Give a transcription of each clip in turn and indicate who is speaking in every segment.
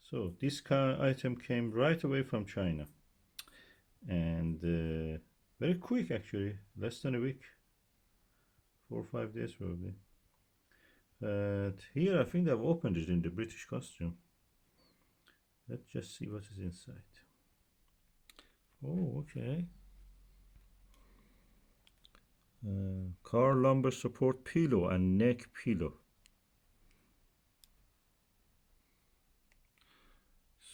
Speaker 1: So this item came right away from China, and very quick actually, less than a week, 4 or 5 days probably. But here I think I've opened it in the British costume. Let's just see what is inside. Oh, okay. Car lumbar support pillow and neck pillow.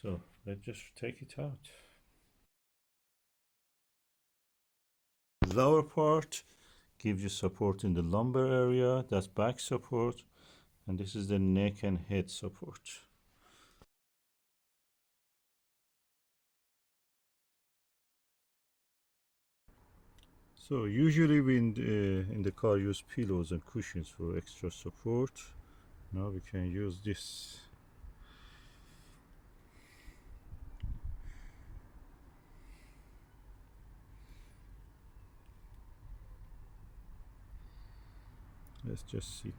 Speaker 1: So let's just take it out. Lower part gives you support in the lumbar area, that's back support, and this is the neck and head support. So usually we in the car use pillows and cushions for extra support. Now we can use this. Let's just sit.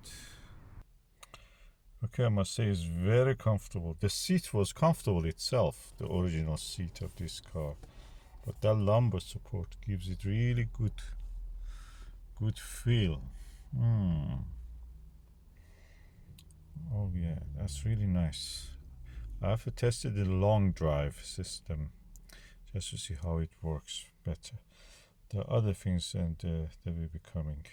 Speaker 1: Okay, I must say it's very comfortable. The seat was comfortable itself, the original seat of this car, but that lumbar support gives it really good feel. Oh yeah, that's really nice. I have to test the long drive system just to see how it works better. The other things and they will be coming.